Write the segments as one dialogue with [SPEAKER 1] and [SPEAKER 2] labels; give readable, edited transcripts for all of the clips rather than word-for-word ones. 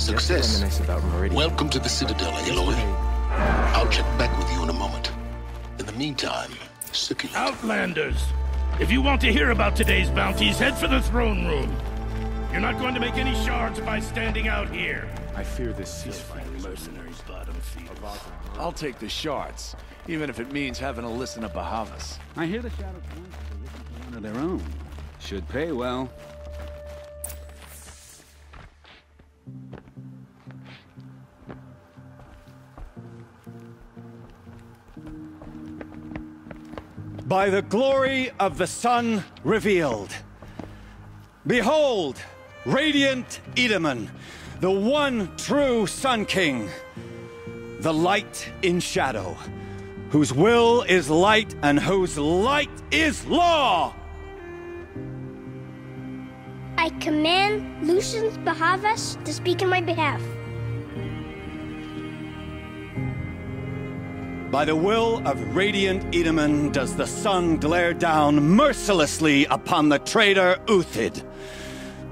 [SPEAKER 1] Success. Welcome to the Citadel, Aloy. I'll check back with you in a moment. In the meantime, circulate.
[SPEAKER 2] Outlanders! If you want to hear about today's bounties, head for the throne room. You're not going to make any shards by standing out here.
[SPEAKER 3] I fear this ceasefire.
[SPEAKER 2] Mercenary bottom feeders.
[SPEAKER 4] I'll take the shards, even if it means having to listen to Bahavas.
[SPEAKER 5] I hear the Shadows want to listen to one of their own. Should pay well.
[SPEAKER 6] By the glory of the sun revealed. Behold, radiant Edaman, the one true Sun King, the light in shadow, whose will is light and whose light is law!
[SPEAKER 7] I command Lucius Bahavas to speak in my behalf.
[SPEAKER 6] By the will of radiant Edaman does the sun glare down mercilessly upon the traitor Uthid.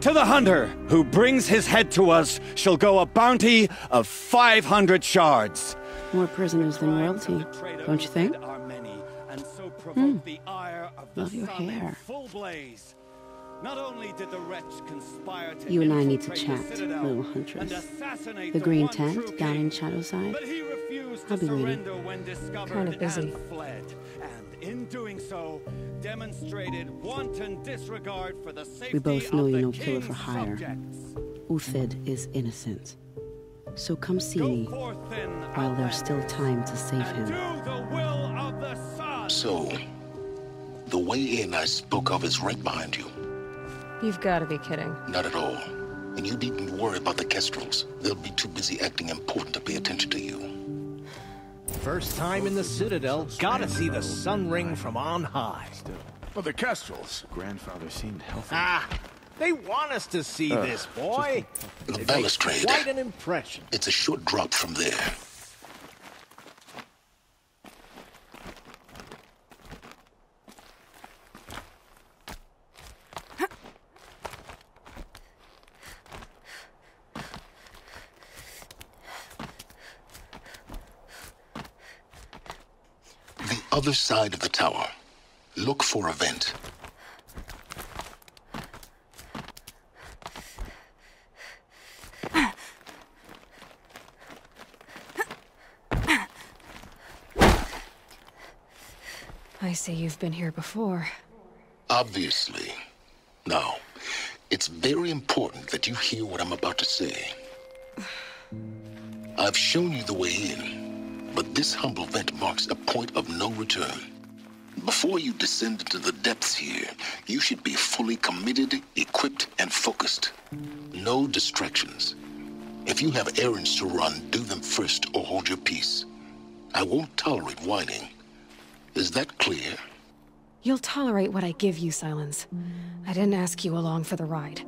[SPEAKER 6] To the hunter who brings his head to us shall go a bounty of 500 shards.
[SPEAKER 8] More prisoners than royalty, don't you think? Love your hair.
[SPEAKER 6] Not only did the wretch conspire to
[SPEAKER 8] You and I need to chat, little huntress. The green tent down in Shadowside. I'll be waiting.
[SPEAKER 9] Kind of busy.
[SPEAKER 6] And in doing so, demonstrated wanton disregard for the safety
[SPEAKER 8] We both know
[SPEAKER 6] of
[SPEAKER 8] you're
[SPEAKER 6] the
[SPEAKER 8] no killer
[SPEAKER 6] king's
[SPEAKER 8] for hire.
[SPEAKER 6] subjects.
[SPEAKER 8] Uthid is innocent. So come see me while there's still time to save him.
[SPEAKER 1] So, the way in I spoke of is right behind you.
[SPEAKER 9] You've got to be kidding.
[SPEAKER 1] Not at all. And you needn't worry about the Kestrels. They'll be too busy acting important to pay attention to you.
[SPEAKER 10] First time in the Citadel, gotta see the sun ring from on high.
[SPEAKER 4] Well, the Kestrels.
[SPEAKER 3] Grandfather seemed healthy.
[SPEAKER 10] They want us to see this, boy.
[SPEAKER 1] The
[SPEAKER 10] It
[SPEAKER 1] balustrade.
[SPEAKER 10] makes quite an impression.
[SPEAKER 1] It's a short drop from there. The other side of the tower. Look for a vent.
[SPEAKER 9] I see you've been here before.
[SPEAKER 1] Obviously. Now, it's very important that you hear what I'm about to say. I've shown you the way in, but this humble vent marks a point of no return. Before you descend into the depths here, you should be fully committed, equipped, and focused. No distractions. If you have errands to run, do them first or hold your peace. I won't tolerate whining. Is that clear?
[SPEAKER 9] You'll tolerate what I give you, Silence. I didn't ask you along for the ride.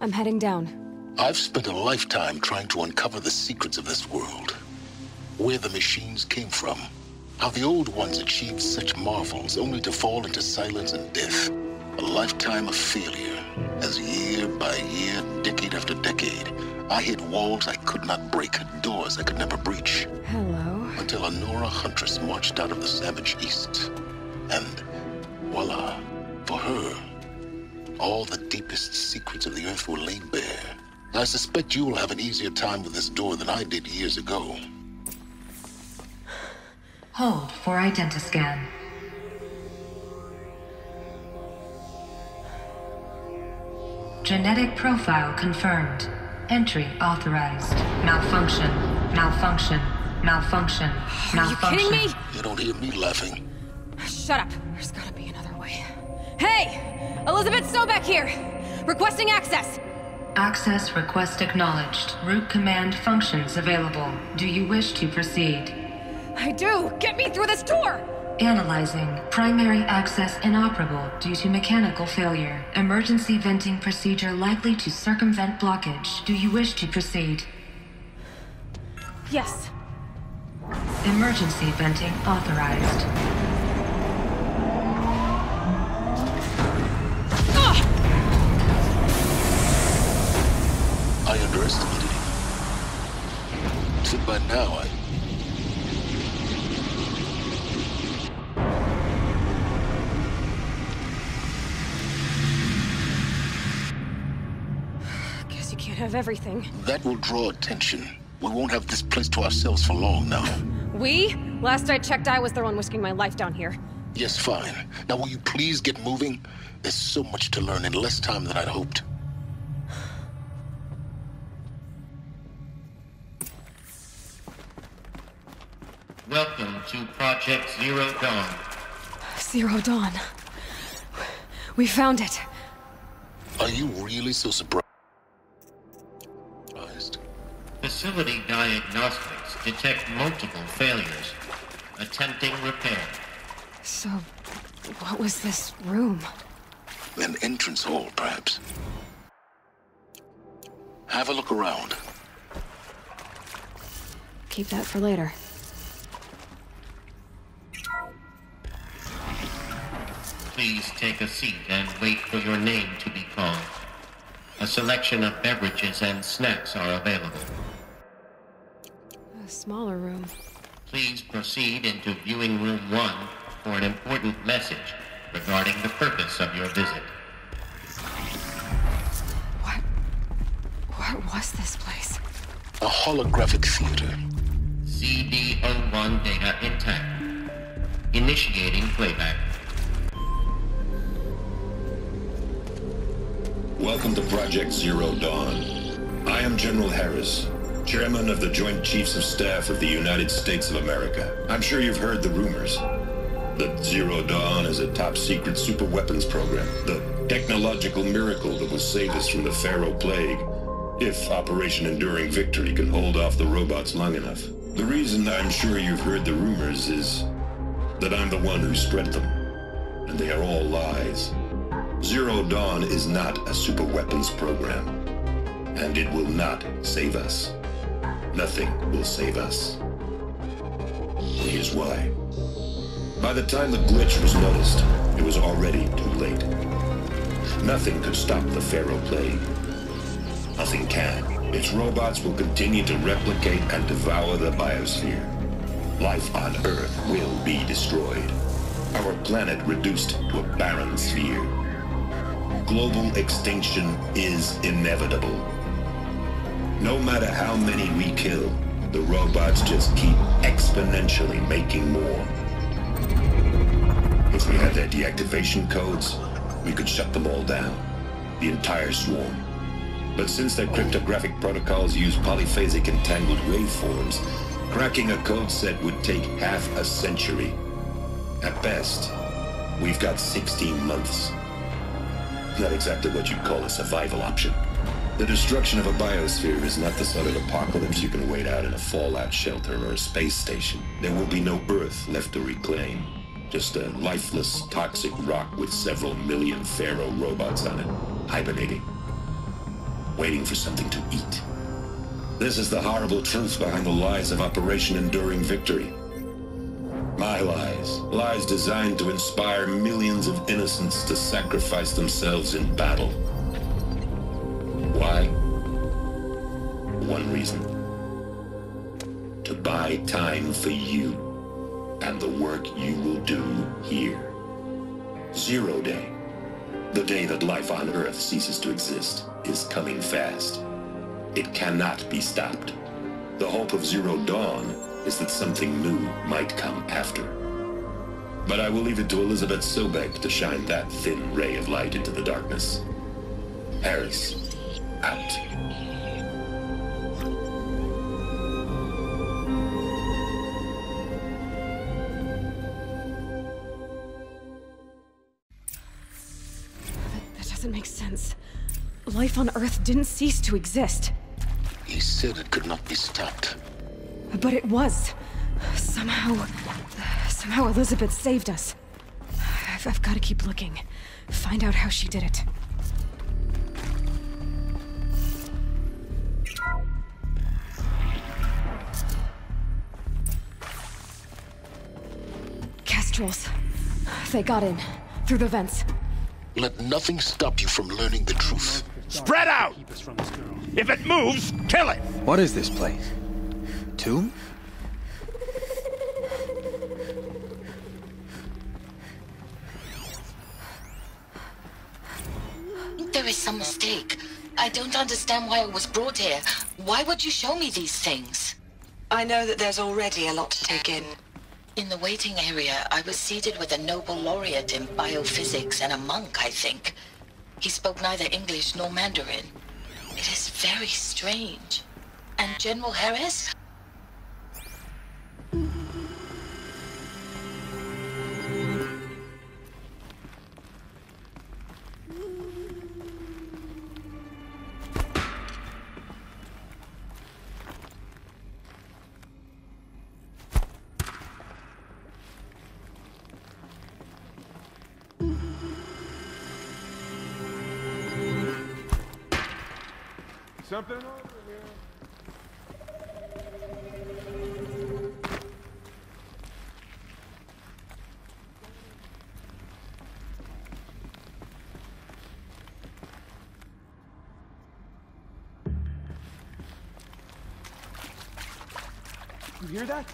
[SPEAKER 9] I'm heading down.
[SPEAKER 1] I've spent a lifetime trying to uncover the secrets of this world. Where the machines came from. How the old ones achieved such marvels only to fall into silence and death. A lifetime of failure, as year by year, decade after decade, I hit walls I could not break, doors I could never breach.
[SPEAKER 9] Hello.
[SPEAKER 1] Until a Nora huntress marched out of the savage east. And voila, for her, all the deepest secrets of the earth were laid bare. I suspect you will have an easier time with this door than I did years ago.
[SPEAKER 11] Hold for identiscan. Genetic profile confirmed. Entry authorized. Malfunction. Malfunction. Malfunction. Malfunction.
[SPEAKER 9] Are you kidding me?
[SPEAKER 1] You don't hear me laughing.
[SPEAKER 9] Shut up. There's gotta be another way. Hey! Elizabeth Sobeck here! Requesting access!
[SPEAKER 11] Access request acknowledged. Root command functions available. Do you wish to proceed?
[SPEAKER 9] I do! Get me through this door!
[SPEAKER 11] Analyzing. Primary access inoperable due to mechanical failure. Emergency venting procedure likely to circumvent blockage. Do you wish to proceed?
[SPEAKER 9] Yes.
[SPEAKER 11] Emergency venting authorized.
[SPEAKER 1] I underestimated him. So by now,
[SPEAKER 9] Guess you can't have everything.
[SPEAKER 1] That will draw attention. We won't have this place to ourselves for long now.
[SPEAKER 9] We? Last I checked, I was the one risking my life down here.
[SPEAKER 1] Yes, fine. Now will you please get moving? There's so much to learn in less time than I'd hoped.
[SPEAKER 12] Welcome to Project Zero Dawn.
[SPEAKER 9] Zero Dawn. We found it.
[SPEAKER 1] Are you really so surprised?
[SPEAKER 12] Facility diagnostics detect multiple failures. Attempting repair.
[SPEAKER 9] So, what was this room?
[SPEAKER 1] An entrance hall, perhaps. Have a look around.
[SPEAKER 9] Keep that for later.
[SPEAKER 12] Please take a seat and wait for your name to be called. A selection of beverages and snacks are available.
[SPEAKER 9] A smaller room.
[SPEAKER 12] Please proceed into viewing room 1 for an important message regarding the purpose of your visit.
[SPEAKER 9] What was this place?
[SPEAKER 1] A holographic theater.
[SPEAKER 12] CD01 data intact. Initiating playback.
[SPEAKER 13] Welcome to Project Zero Dawn. I am General Harris, Chairman of the Joint Chiefs of Staff of the United States of America. I'm sure you've heard the rumors that Zero Dawn is a top-secret superweapons program, the technological miracle that will save us from the Pharaoh Plague, if Operation Enduring Victory can hold off the robots long enough. The reason I'm sure you've heard the rumors is that I'm the one who spread them, and they are all lies. Zero Dawn is not a superweapons program, and it will not save us. Nothing will save us. Here's why. By the time the glitch was noticed, it was already too late. Nothing could stop the Pharaoh Plague. Nothing can. Its robots will continue to replicate and devour the biosphere. Life on Earth will be destroyed. Our planet reduced to a barren sphere. Global extinction is inevitable. No matter how many we kill, the robots just keep exponentially making more. If we had their deactivation codes, we could shut them all down. The entire swarm. But since their cryptographic protocols use polyphasic entangled waveforms, cracking a code set would take half a century. At best, we've got 16 months. Not exactly what you'd call a survival option. The destruction of a biosphere is not the sort of apocalypse you can wait out in a fallout shelter or a space station. There will be no Earth left to reclaim. Just a lifeless, toxic rock with several million Pharaoh robots on it, hibernating, waiting for something to eat. This is the horrible truth behind the lies of Operation Enduring Victory. My lies. Lies designed to inspire millions of innocents to sacrifice themselves in battle. Why? One reason. To buy time for you and the work you will do here. Zero Day. The day that life on Earth ceases to exist is coming fast. It cannot be stopped. The hope of Zero Dawn is that something new might come after. But I will leave it to Elizabeth Sobek to shine that thin ray of light into the darkness. Harris, out.
[SPEAKER 9] That doesn't make sense. Life on Earth didn't cease to exist.
[SPEAKER 1] He said it could not be stopped.
[SPEAKER 9] But it was. Somehow Elizabeth saved us. I've got to keep looking. Find out how she did it. nostrils. They got in, through the vents.
[SPEAKER 1] Let nothing stop you from learning the truth.
[SPEAKER 2] Spread out! If it moves, kill it!
[SPEAKER 3] What is this place? Tomb?
[SPEAKER 14] There is some mistake. I don't understand why I was brought here. Why would you show me these things?
[SPEAKER 15] I know that there's already a lot to take in.
[SPEAKER 14] In the waiting area, I was seated with a Nobel laureate in biophysics and a monk, I think. He spoke neither English nor Mandarin. It is very strange. And General Harris?
[SPEAKER 16] Something over here. You hear that?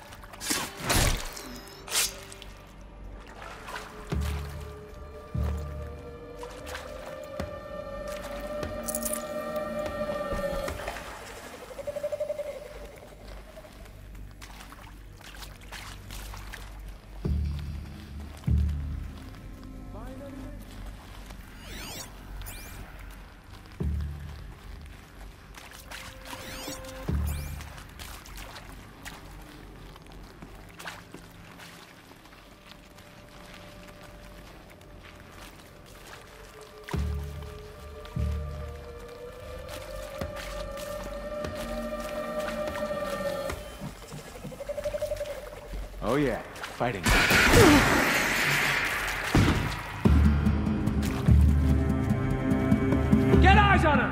[SPEAKER 3] Oh yeah, fighting.
[SPEAKER 16] Get eyes on him!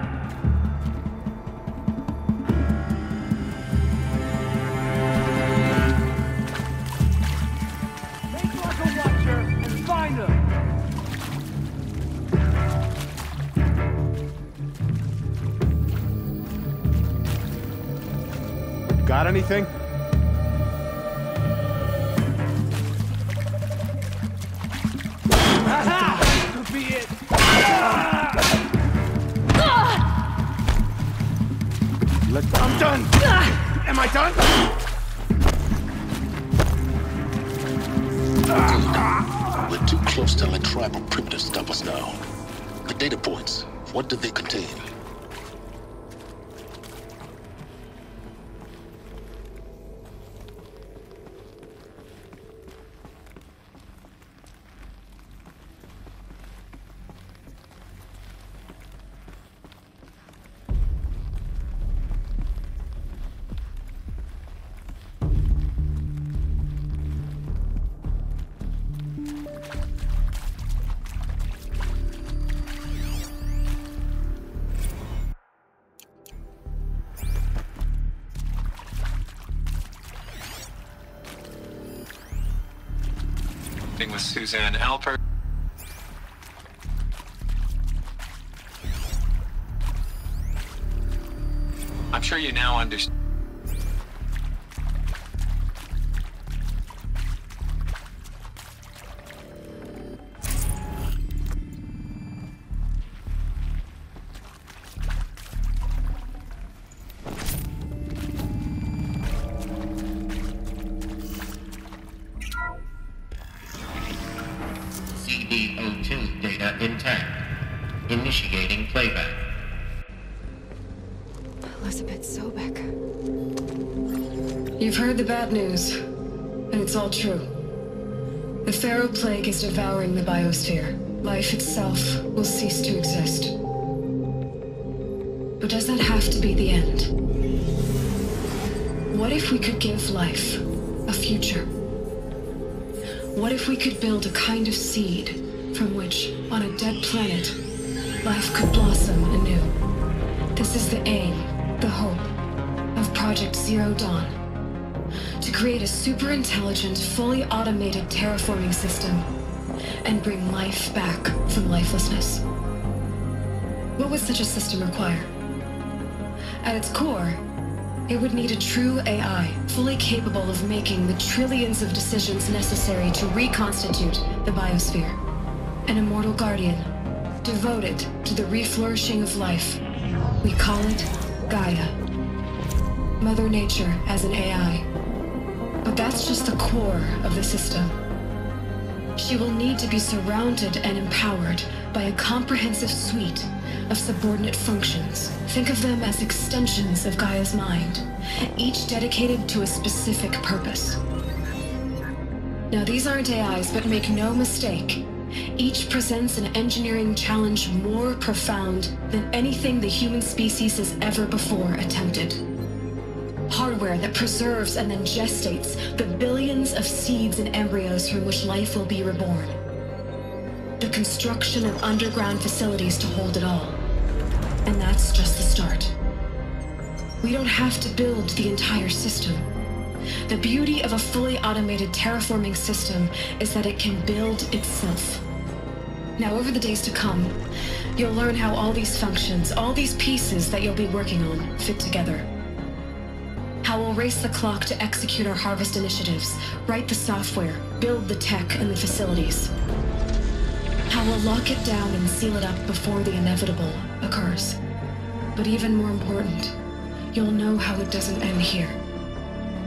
[SPEAKER 16] Make like a watcher and find him!
[SPEAKER 3] Got anything?
[SPEAKER 2] I'm done! Am I done?
[SPEAKER 1] We're too close to let tribal primitives stop us now. The data points, what do they contain?
[SPEAKER 17] With Suzanne Alpert. I'm sure you now understand.
[SPEAKER 12] KEV-O2 data intact. Initiating playback.
[SPEAKER 9] Elizabeth Sobek. You've heard the bad news, and it's all true. The Pharaoh Plague is devouring the biosphere. Life itself will cease to exist. But does that have to be the end? What if we could give life a future? What if we could build a kind of seed from which, on a dead planet, life could blossom anew? This is the aim, the hope, of Project Zero Dawn. to create a super intelligent, fully automated terraforming system and bring life back from lifelessness. What would such a system require? At its core, it would need a true AI, fully capable of making the trillions of decisions necessary to reconstitute the biosphere. An immortal guardian, devoted to the reflourishing of life. We call it Gaia. Mother Nature as an AI. But that's just the core of the system. She will need to be surrounded and empowered by a comprehensive suite of subordinate functions. Think of them as extensions of Gaia's mind, each dedicated to a specific purpose. Now, these aren't AIs, but make no mistake, each presents an engineering challenge more profound than anything the human species has ever before attempted. Hardware that preserves and then gestates the billions of seeds and embryos from which life will be reborn. The construction of underground facilities to hold it all. And that's just the start. We don't have to build the entire system. The beauty of a fully automated terraforming system is that it can build itself. Now, over the days to come, you'll learn how all these functions, all these pieces that you'll be working on, fit together. How we'll race the clock to execute our harvest initiatives, write the software, build the tech and the facilities. How we'll lock it down and seal it up before the inevitable occurs. But even more important, you'll know how it doesn't end here.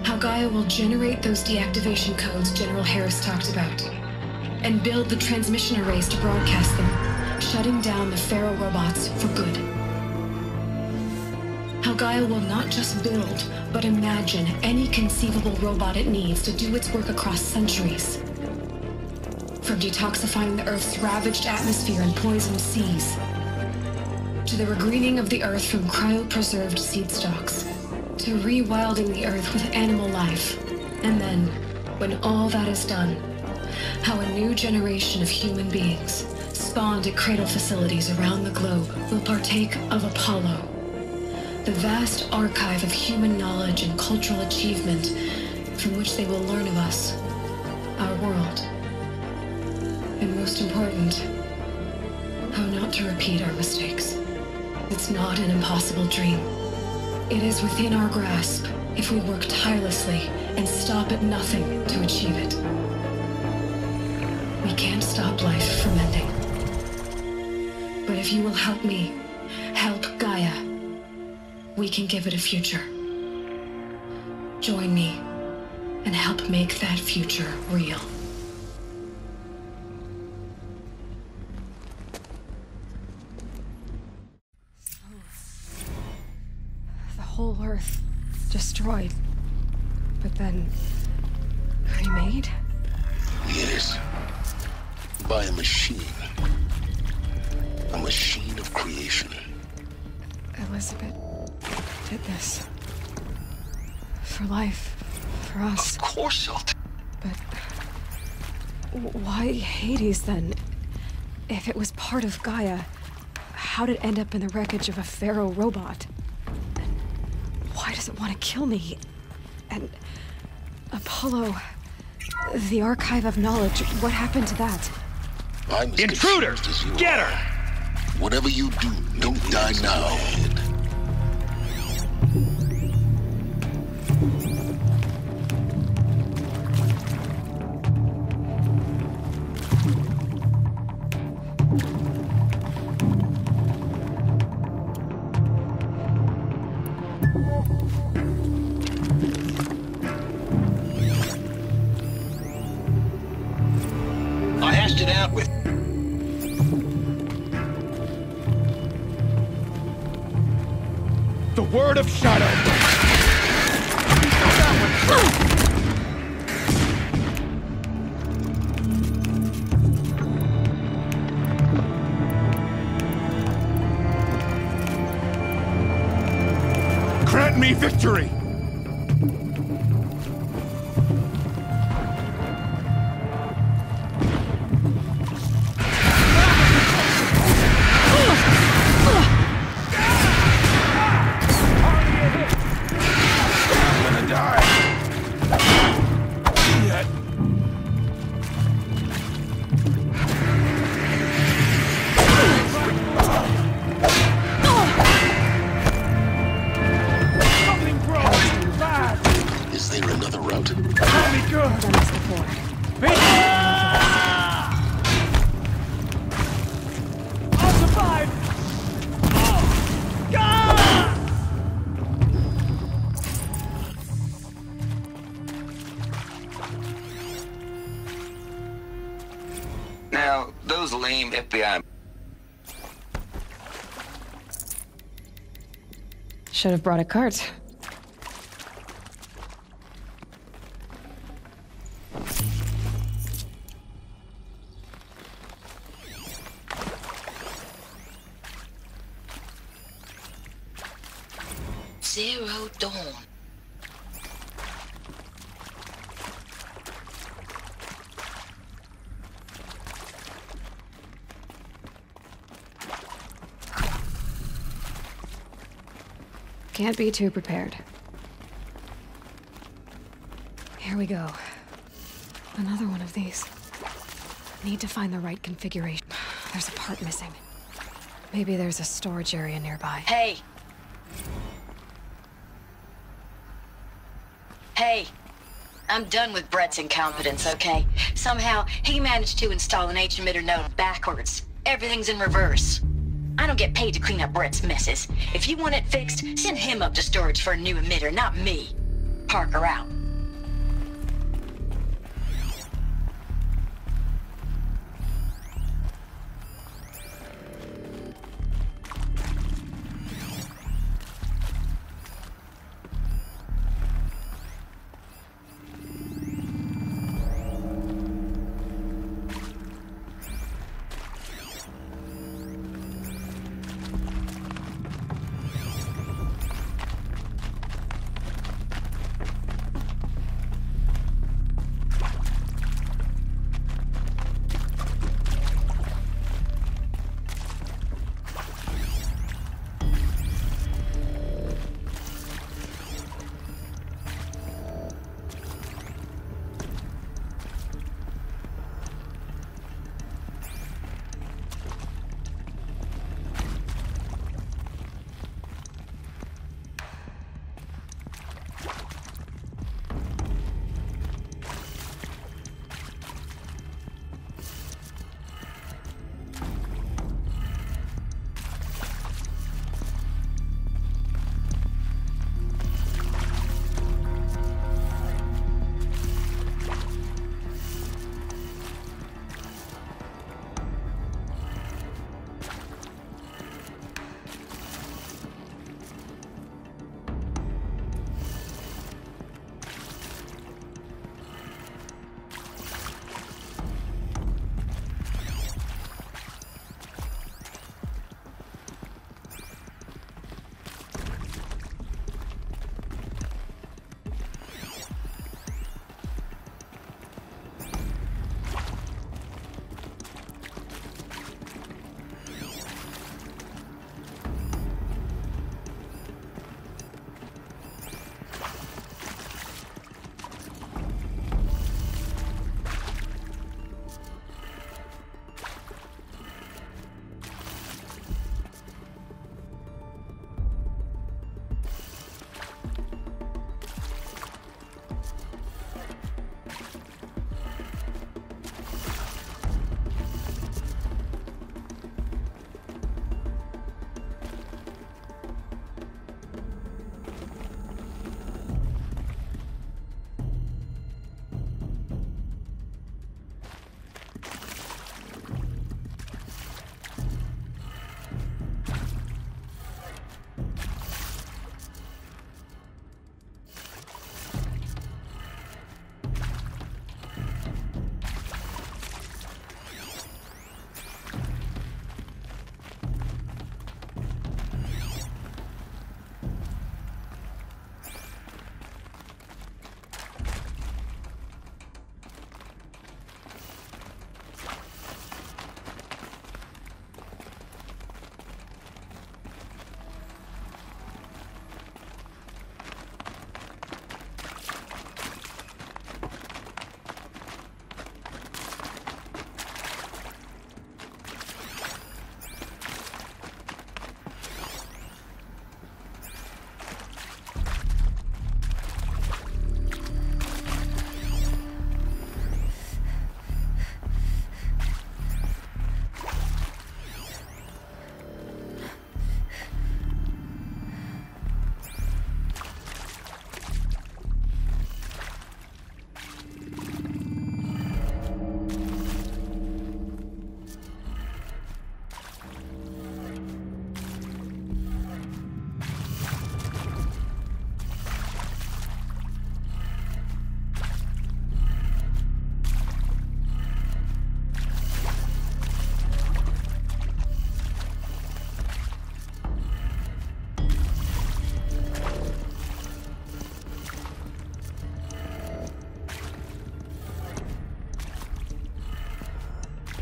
[SPEAKER 9] How Gaia will generate those deactivation codes General Harris talked about, and build the transmission arrays to broadcast them, shutting down the Pharaoh robots for good. How Gaia will not just build, but imagine any conceivable robot it needs to do its work across centuries. From detoxifying the Earth's ravaged atmosphere and poisoned seas, to the regreening of the Earth from cryopreserved seed stalks, to rewilding the Earth with animal life. And then, when all that is done, how a new generation of human beings, spawned at cradle facilities around the globe, will partake of Apollo, the vast archive of human knowledge and cultural achievement from which they will learn of us, our world. And most important, how not to repeat our mistakes. It's not an impossible dream. It is within our grasp if we work tirelessly and stop at nothing to achieve it. We can't stop life from ending. But if you will help me, help Gaia, we can give it a future. Join me and help make that future real.
[SPEAKER 18] The whole Earth destroyed, but then remade?
[SPEAKER 1] Yes. By a machine. A machine of creation.
[SPEAKER 18] Elizabeth did this. For life. For us.
[SPEAKER 1] Of course so.
[SPEAKER 18] But why Hades then? If it was part of Gaia, how did it end up in the wreckage of a Pharaoh robot? And why does it want to kill me? And Apollo, the archive of knowledge, what happened to that?
[SPEAKER 1] I'm as confused as you
[SPEAKER 2] Get
[SPEAKER 1] are.
[SPEAKER 2] her!
[SPEAKER 1] Whatever you do, don't die now.
[SPEAKER 10] I hashed it out with...
[SPEAKER 6] The word of Shadow! Grant me victory! I'm gonna die!
[SPEAKER 16] Let me go.
[SPEAKER 18] I've done this before.
[SPEAKER 16] I'll survive.
[SPEAKER 19] Now, those lame FBI...
[SPEAKER 18] Should have brought a cart.
[SPEAKER 14] Zero Dawn.
[SPEAKER 18] Can't be too prepared. Here we go. Another one of these. Need to find the right configuration. There's a part missing. Maybe there's a storage area nearby.
[SPEAKER 14] Hey! Hey! I'm done with Brett's incompetence, okay? Somehow, he managed to install an H-emitter node backwards. Everything's in reverse. I don't get paid to clean up Brett's messes. If you want it fixed, send him up to storage for a new emitter, not me. Parker out.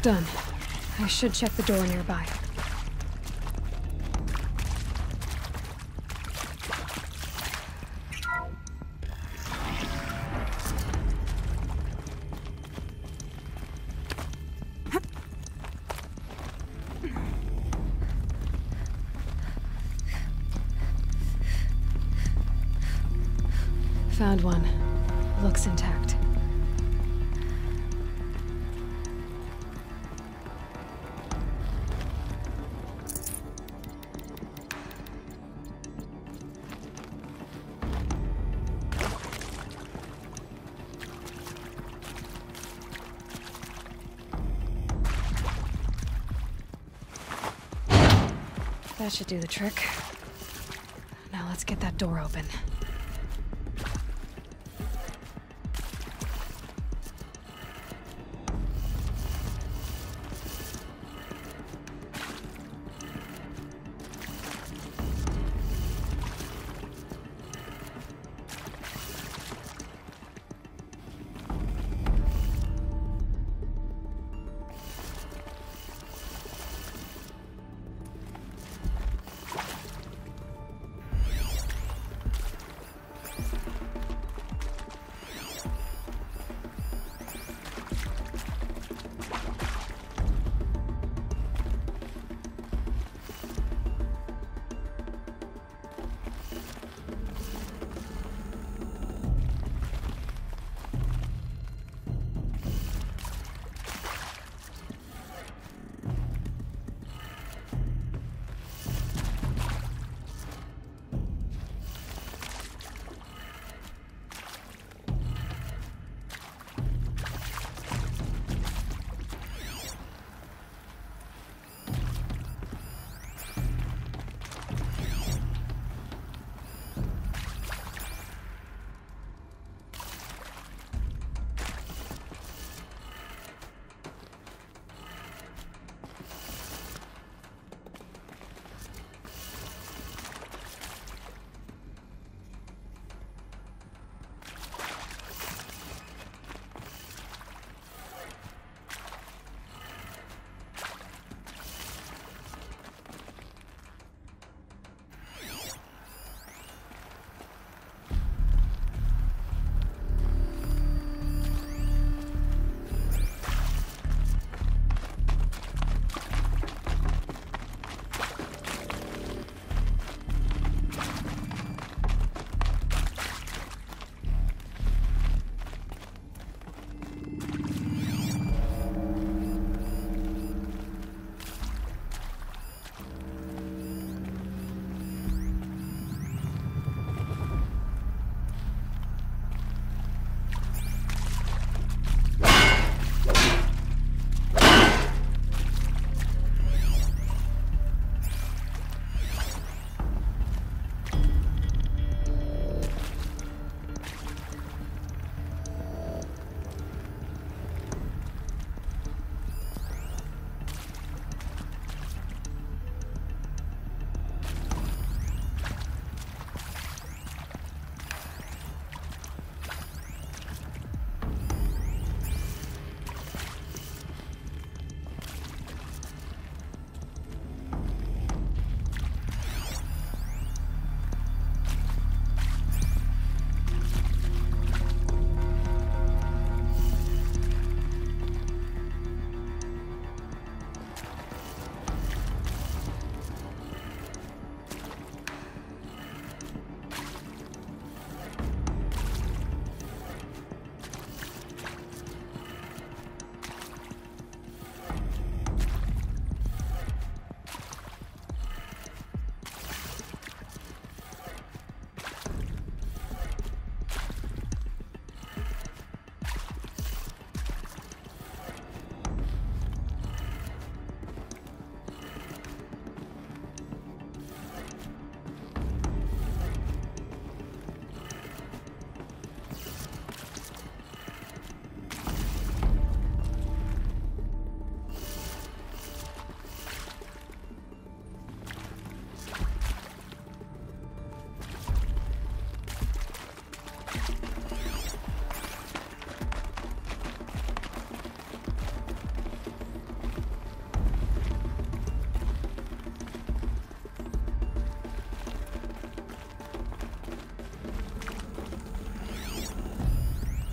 [SPEAKER 18] Done. I should check the door nearby. Found one. Looks intact. That should do the trick. Now let's get that door open.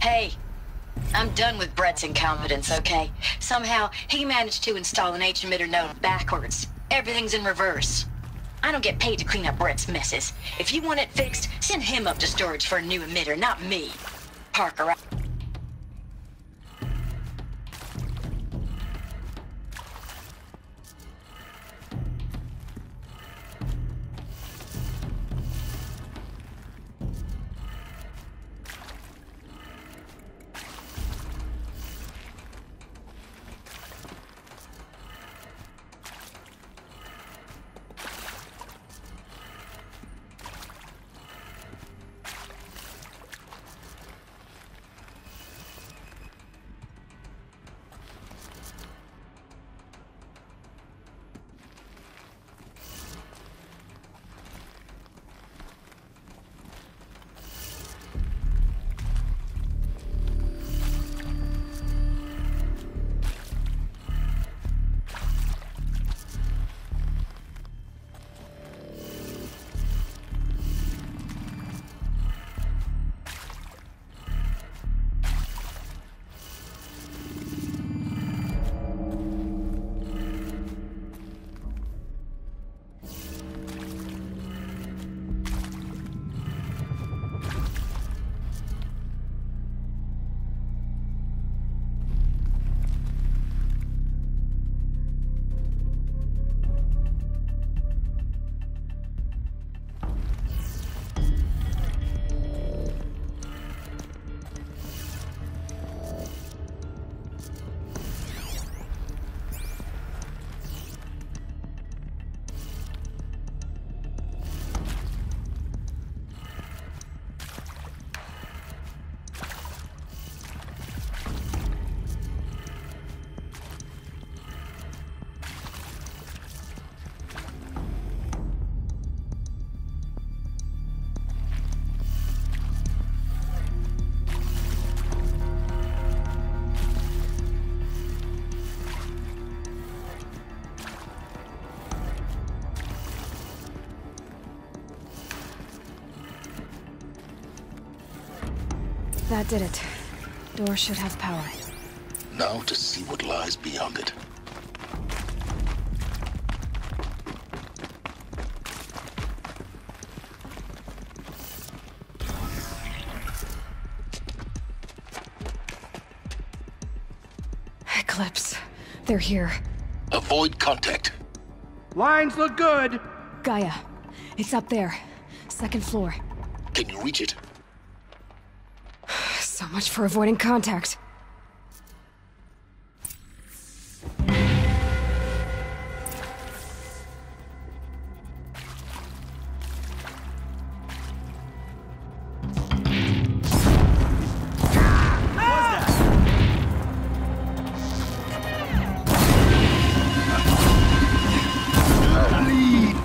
[SPEAKER 14] Hey, I'm done with Brett's incompetence, okay? Somehow, he managed to install an H-emitter node backwards. Everything's in reverse. I don't get paid to clean up Brett's messes. If you want it fixed, send him up to storage for a new emitter, not me. Parker.
[SPEAKER 18] That did it. Door should have power.
[SPEAKER 1] Now to see what lies beyond it.
[SPEAKER 18] Eclipse. They're here.
[SPEAKER 1] Avoid contact.
[SPEAKER 16] Lines look good.
[SPEAKER 18] Gaia. It's up there. Second floor.
[SPEAKER 1] Can you reach it?
[SPEAKER 18] So much for avoiding contact.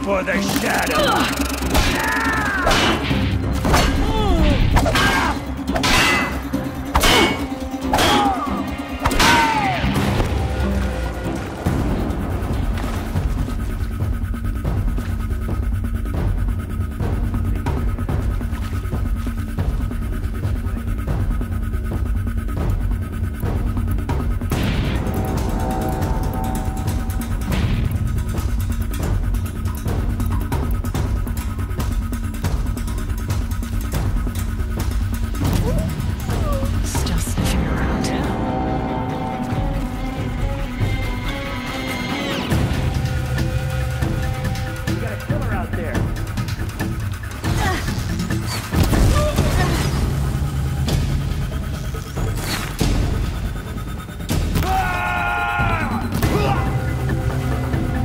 [SPEAKER 16] For the shadow!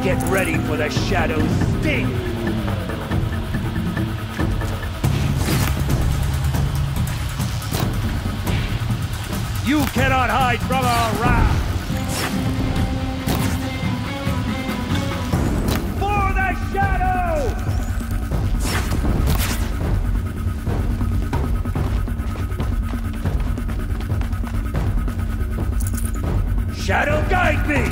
[SPEAKER 16] Get ready for the shadow's sting! You cannot hide from our wrath! For the shadow! Shadow, guide me!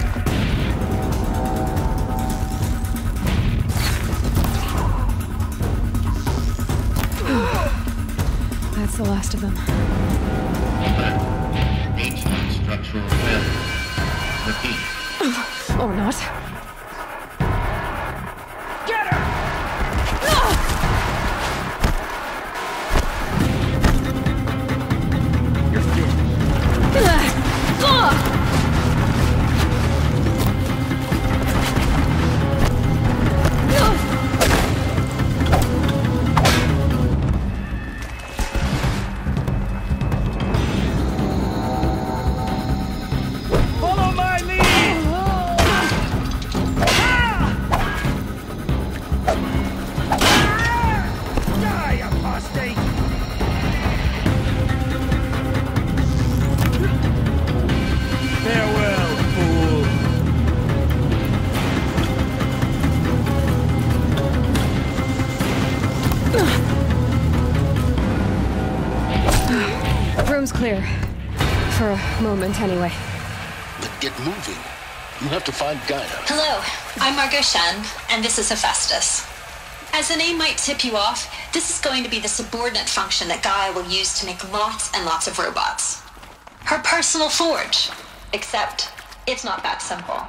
[SPEAKER 18] That's That's the last of them.
[SPEAKER 12] H1 structural failure. Repeat.
[SPEAKER 18] Or not.
[SPEAKER 16] Get her! You're still. Follow my lead! Die, apostate! Farewell, fool!
[SPEAKER 18] Room's clear. For a moment, anyway.
[SPEAKER 1] Then get moving. You have to find Gaia.
[SPEAKER 20] Hello, I'm Margot Shan, and this is Hephaestus. As the name might tip you off, this is going to be the subordinate function that Gaia will use to make lots and lots of robots. Her personal forge. Except, it's not that simple.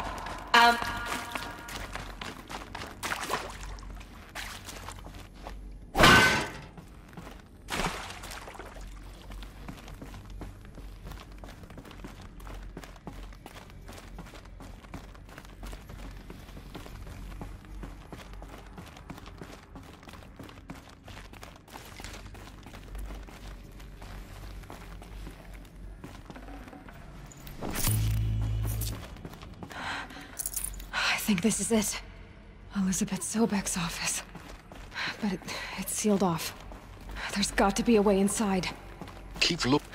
[SPEAKER 18] I think this is it. Elizabeth Sobek's office. But it's sealed off. There's got to be a way inside.
[SPEAKER 1] Keep looking.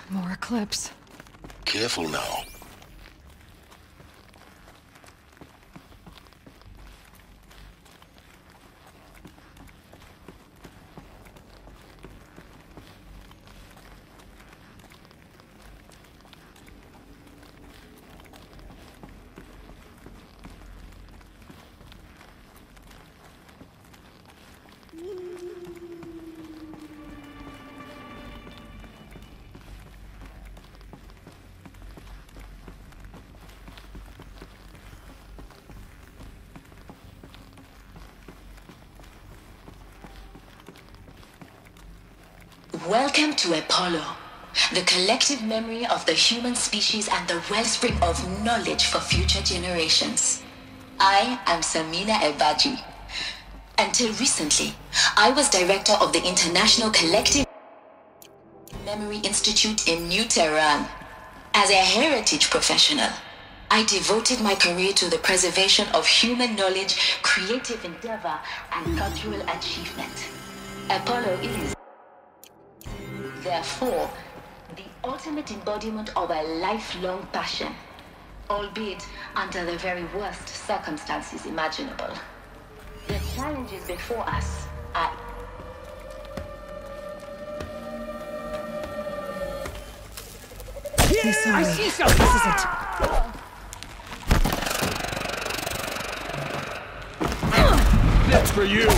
[SPEAKER 18] More Eclipse.
[SPEAKER 1] Careful now.
[SPEAKER 14] Welcome to Apollo, the collective memory of the human species and the wellspring of knowledge for future generations. I am Samina Ebaji. Until recently, I was director of the International Collective Memory Institute in New Tehran. As a heritage professional, I devoted my career to the preservation of human knowledge, creative endeavor, and cultural achievement. Apollo is, therefore, the ultimate embodiment of a lifelong passion, albeit under the very worst circumstances imaginable. The challenges before us are...
[SPEAKER 18] I see something. This is it.
[SPEAKER 16] That's for you!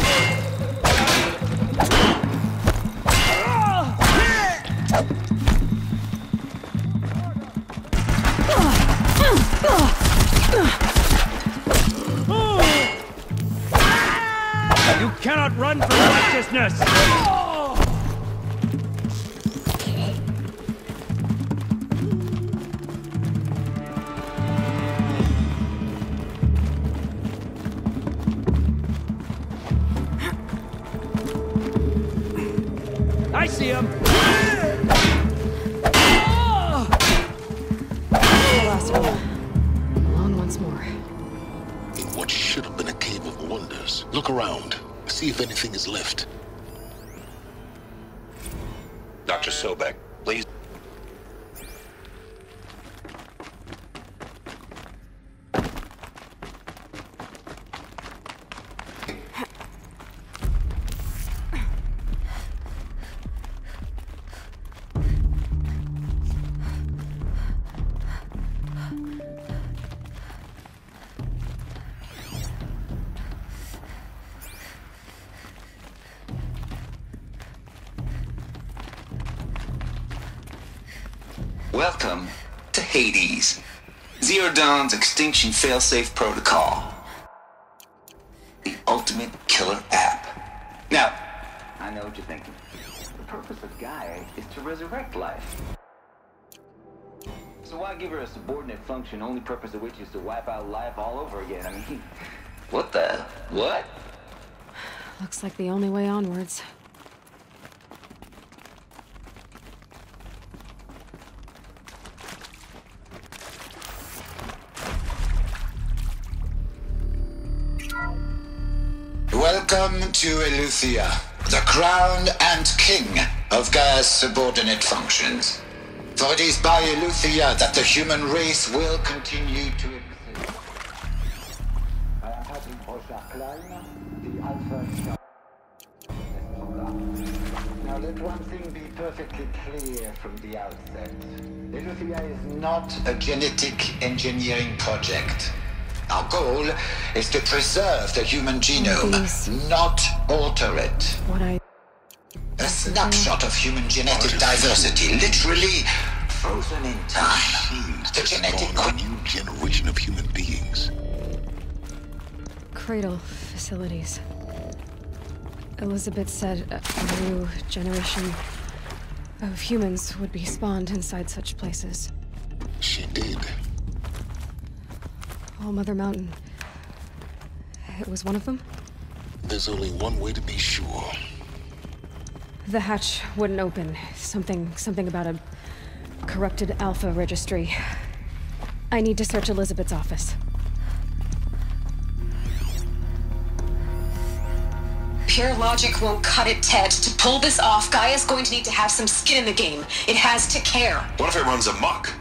[SPEAKER 16] You cannot run from righteousness! I see him!
[SPEAKER 18] The last one. Alone once more.
[SPEAKER 1] In what should have been a cave of wonders. Look around. See if anything is left.
[SPEAKER 13] Dr. Sobek, please.
[SPEAKER 19] Welcome to Hades, Zero Dawn's extinction failsafe protocol. The ultimate killer app. Now, I know what you're thinking. The purpose of Gaia is to resurrect life. So why give her a subordinate function, only purpose of which is to wipe out life all over again? I mean, what the? What?
[SPEAKER 18] Looks like the only way onwards.
[SPEAKER 1] Welcome to Eleuthia, the crown and king of Gaia's subordinate functions. For it is by Eleuthia that the human race will continue to exist. Now let one thing be perfectly clear from the outset. Eleuthia is not a genetic engineering project. Our goal is to preserve the human genome, not alter it. A snapshot of human genetic diversity, literally frozen in time. The genetic a new generation of human beings.
[SPEAKER 18] Cradle facilities. Elizabeth said a new generation of humans would be spawned inside such places.
[SPEAKER 1] She did.
[SPEAKER 18] All Mother Mountain. It was one of them?
[SPEAKER 1] There's only one way to be sure.
[SPEAKER 18] The hatch wouldn't open. Something about a corrupted Alpha registry. I need to search Elizabeth's office.
[SPEAKER 15] Pure logic won't cut it, Ted. To pull this off, Gaia's going to need to have some skin in the game. It has to care.
[SPEAKER 13] What if it runs amok?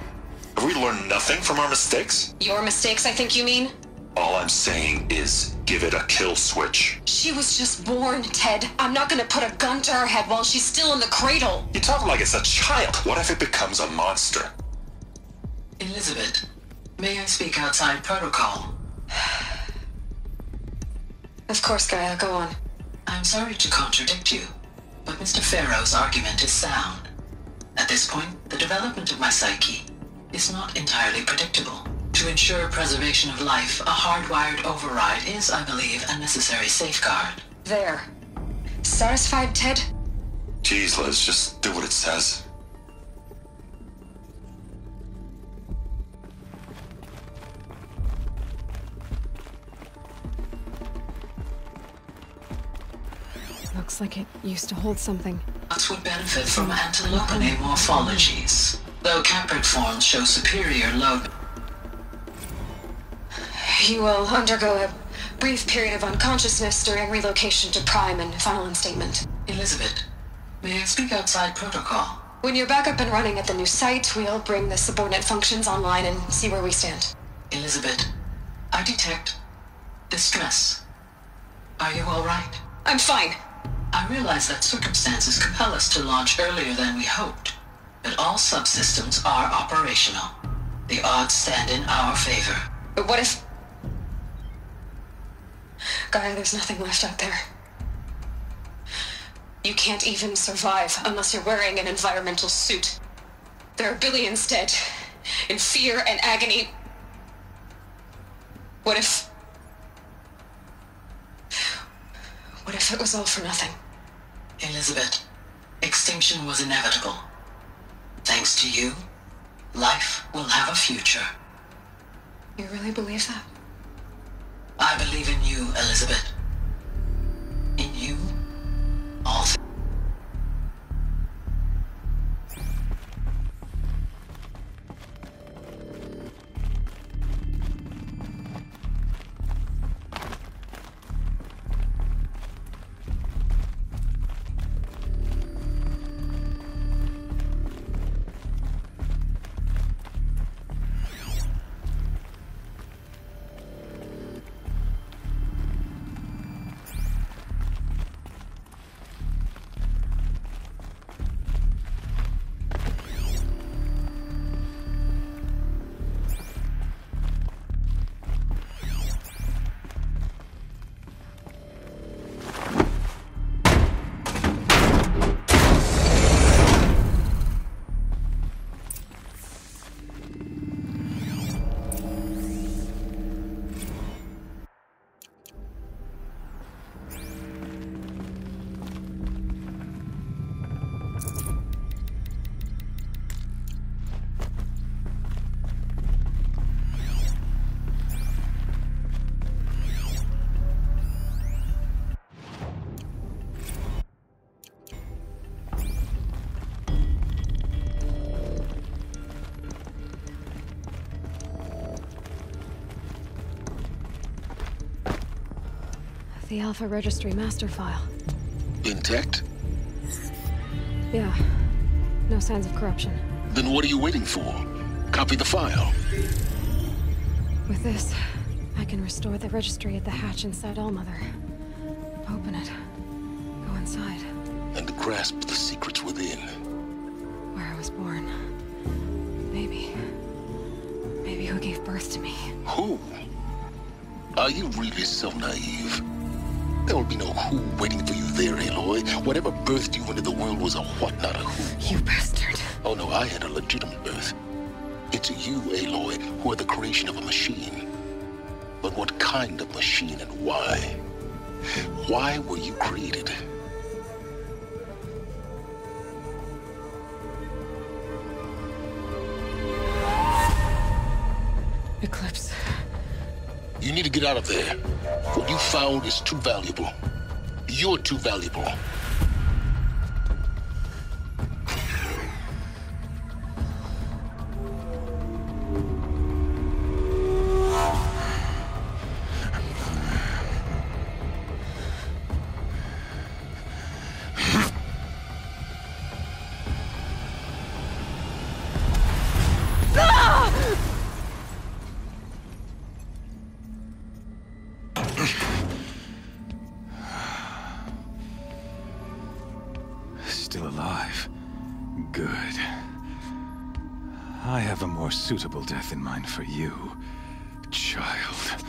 [SPEAKER 13] Have we learned nothing from our mistakes?
[SPEAKER 15] Your mistakes, I think you mean?
[SPEAKER 13] All I'm saying is, give it a kill switch.
[SPEAKER 15] She was just born, Ted. I'm not gonna put a gun to her head while she's still in the cradle.
[SPEAKER 13] You talk like it's a child. What if it becomes a monster?
[SPEAKER 14] Elizabeth, may I speak outside protocol?
[SPEAKER 15] Of course, Gaia, go on.
[SPEAKER 14] I'm sorry to contradict you, but Mr. Pharaoh's argument is sound. At this point, the development of my psyche is not entirely predictable. To ensure preservation of life, a hardwired override is, I believe, a necessary safeguard.
[SPEAKER 15] There. Satisfied, Ted?
[SPEAKER 13] Jeez, Liz, just do what it says.
[SPEAKER 18] Looks like it used to hold something.
[SPEAKER 14] Bots would benefit from antilopinae morphologies, though caprid forms show superior load.
[SPEAKER 15] You will undergo a brief period of unconsciousness during relocation to Prime and final instatement.
[SPEAKER 14] Elizabeth, may I speak outside protocol?
[SPEAKER 15] When you're back up and running at the new site, we'll bring the subordinate functions online and see where we stand.
[SPEAKER 14] Elizabeth, I detect distress. Are you all right?
[SPEAKER 15] I'm fine.
[SPEAKER 14] I realize that circumstances compel us to launch earlier than we hoped, but all subsystems are operational. The odds stand in our favor.
[SPEAKER 15] But what if... Gaia, there's nothing left out there. You can't even survive unless you're wearing an environmental suit. There are billions dead, in fear and agony. What if it was all for nothing?
[SPEAKER 14] Elizabeth, extinction was inevitable. Thanks to you, life will have a future.
[SPEAKER 15] You really believe that?
[SPEAKER 14] I believe in you, Elizabeth. In you, all things.
[SPEAKER 18] The Alpha Registry master file.
[SPEAKER 1] Intact?
[SPEAKER 18] Yeah. No signs of corruption.
[SPEAKER 1] Then what are you waiting for? Copy the file.
[SPEAKER 18] With this, I can restore the registry at the hatch inside Allmother. Open it. Go inside.
[SPEAKER 1] And grasp the secrets within.
[SPEAKER 18] Where I was born. Maybe who gave birth to me.
[SPEAKER 1] Who? Are you really so naive? There will be no who waiting for you there, Aloy. Whatever birthed you into the world was a what, not a who.
[SPEAKER 18] You bastard.
[SPEAKER 1] Oh no, I had a legitimate birth. It's you, Aloy, who are the creation of a machine. But what kind of machine and why? Why were you created?
[SPEAKER 18] Eclipse.
[SPEAKER 1] You need to get out of there. What you found is too valuable. You're too valuable.
[SPEAKER 6] Still alive. Good. I have a more suitable death in mind for you, child.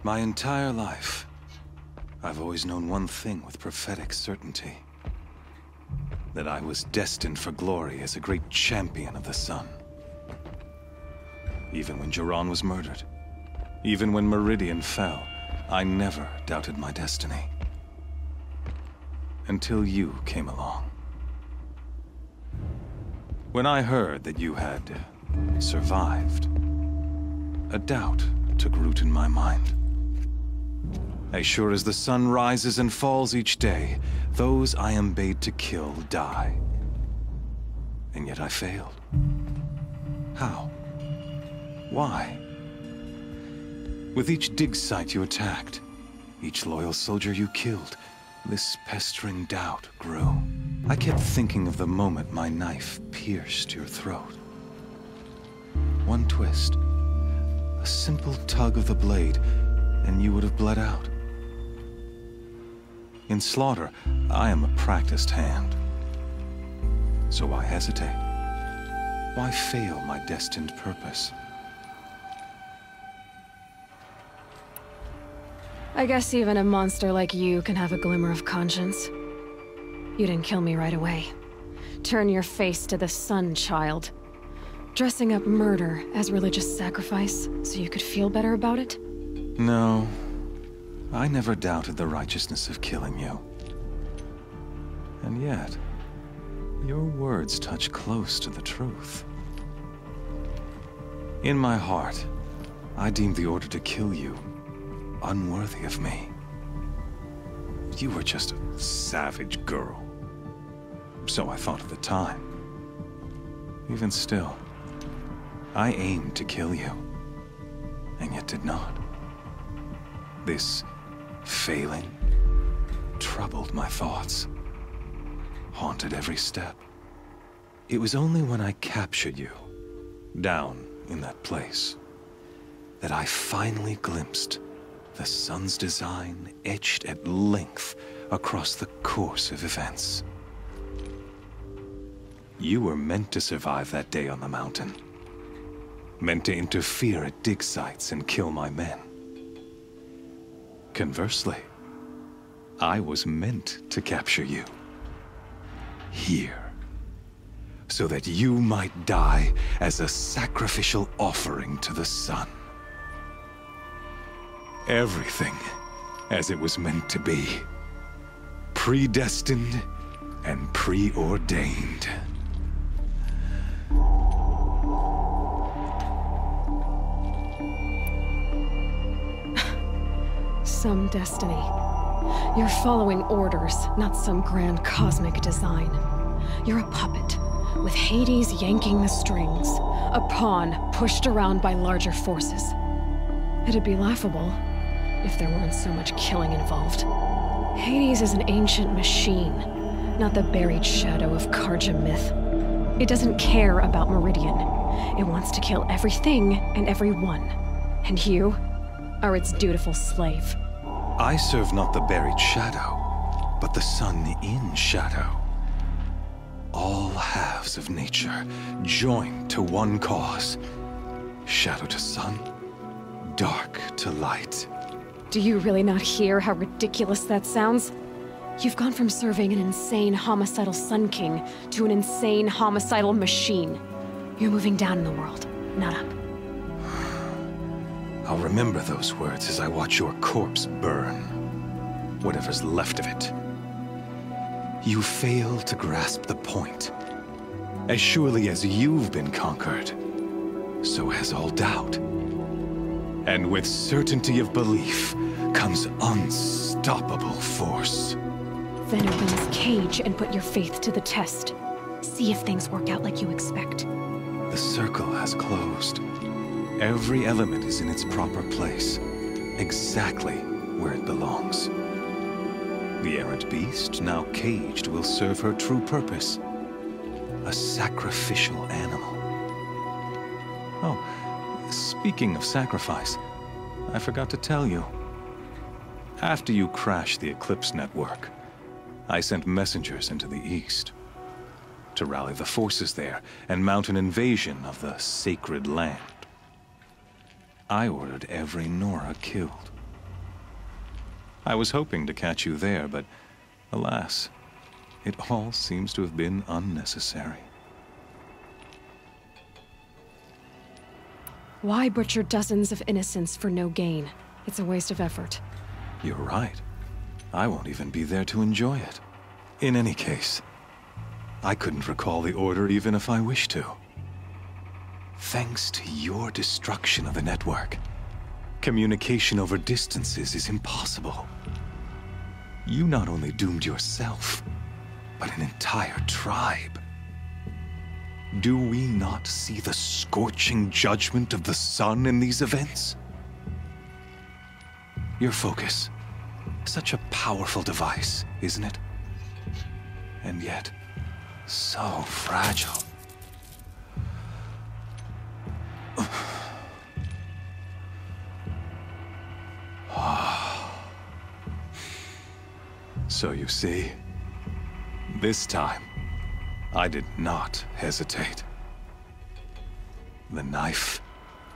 [SPEAKER 6] My entire life, I've always known one thing with prophetic certainty. That I was destined for glory as a great champion of the sun. Even when Jiran was murdered, even when Meridian fell, I never doubted my destiny. Until you came along. When I heard that you had survived, a doubt took root in my mind. As sure as the sun rises and falls each day, those I am bade to kill die. And yet I failed. How? Why? With each dig site you attacked, each loyal soldier you killed, this pestering doubt grew. I kept thinking of the moment my knife pierced your throat. One twist, a simple tug of the blade, and you would have bled out. In slaughter, I am a practiced hand. So why hesitate? Why fail my destined purpose?
[SPEAKER 18] I guess even a monster like you can have a glimmer of conscience. You didn't kill me right away. Turn your face to the sun, child. Dressing up murder as religious sacrifice so you could feel better about it?
[SPEAKER 6] No. I never doubted the righteousness of killing you. And yet, your words touch close to the truth. In my heart, I deemed the order to kill you unworthy of me. You were just a savage girl. So I thought at the time. Even still, I aimed to kill you, and yet did not. This failing troubled my thoughts, haunted every step. It was only when I captured you, down in that place, that I finally glimpsed the sun's design etched at length across the course of events. You were meant to survive that day on the mountain. Meant to interfere at dig sites and kill my men. Conversely, I was meant to capture you. Here. So that you might die as a sacrificial offering to the sun. Everything as it was meant to be. Predestined and preordained.
[SPEAKER 18] Some destiny. You're following orders, not some grand cosmic design. You're a puppet, with Hades yanking the strings. A pawn pushed around by larger forces. It'd be laughable if there weren't so much killing involved. Hades is an ancient machine, not the buried shadow of Karja myth. It doesn't care about Meridian. It wants to kill everything and everyone. And you are its dutiful slave.
[SPEAKER 6] I serve not the buried shadow, but the sun in shadow. All halves of nature joined to one cause. Shadow to sun, dark to light.
[SPEAKER 18] Do you really not hear how ridiculous that sounds? You've gone from serving an insane homicidal Sun King to an insane homicidal machine. You're moving down in the world, not up.
[SPEAKER 6] I'll remember those words as I watch your corpse burn. Whatever's left of it. You fail to grasp the point. As surely as you've been conquered, so has all doubt. And with certainty of belief comes unstoppable force.
[SPEAKER 18] Then open this cage and put your faith to the test. See if things work out like you expect.
[SPEAKER 6] The circle has closed. Every element is in its proper place, exactly where it belongs. The errant beast, now caged, will serve her true purpose. A sacrificial animal. Oh, speaking of sacrifice, I forgot to tell you. After you crashed the Eclipse network, I sent messengers into the east to rally the forces there and mount an invasion of the sacred land. I ordered every Nora killed. I was hoping to catch you there, but alas, it all seems to have been unnecessary.
[SPEAKER 18] Why butcher dozens of innocents for no gain? It's a waste of effort.
[SPEAKER 6] You're right. I won't even be there to enjoy it. In any case, I couldn't recall the order even if I wished to. Thanks to your destruction of the network, communication over distances is impossible. You not only doomed yourself, but an entire tribe. Do we not see the scorching judgment of the sun in these events? Your focus, such a powerful device, isn't it? And yet, so fragile. So you see, this time, I did not hesitate. The knife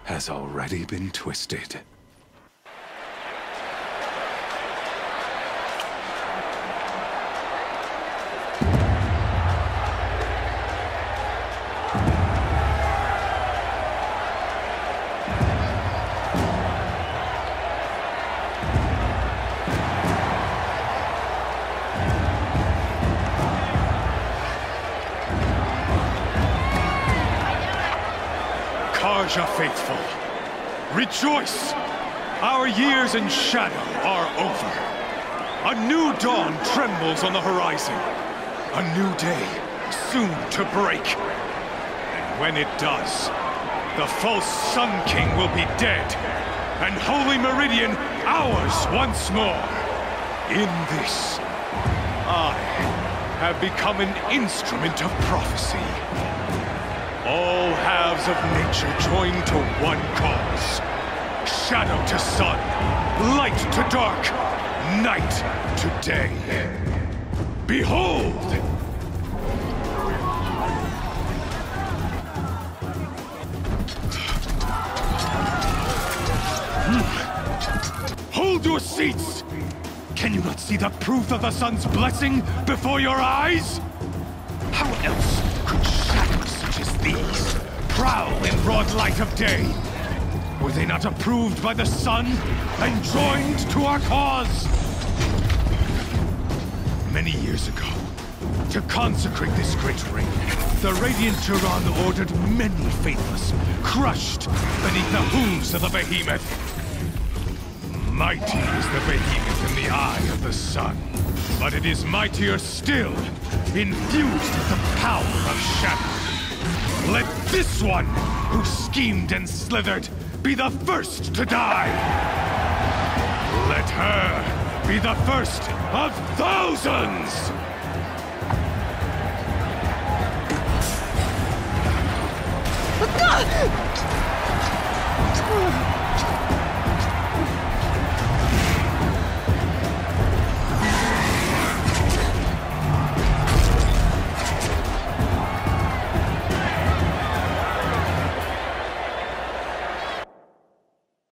[SPEAKER 6] has already been twisted.
[SPEAKER 2] Karja faithful, rejoice! Our years in shadow are over. A new dawn trembles on the horizon. A new day soon to break. And when it does, the false Sun King will be dead, and Holy Meridian ours once more. In this, I have become an instrument of prophecy. All halves of nature joined to one cause. Shadow to sun, light to dark, night to day. Behold! Hold your seats! Can you not see the proof of the sun's blessing before your eyes? How else could shadows such as these prowl in broad light of day? Were they not approved by the sun and joined to our cause? Many years ago, to consecrate this great ring, the Radiant Turan ordered many faithless crushed beneath the hooves of the behemoth. Mighty is the behemoth in the eye of the sun, but it is mightier still, infused with the power of shadow. Let this one, who schemed and slithered, be the first to die! Let her be the first of thousands!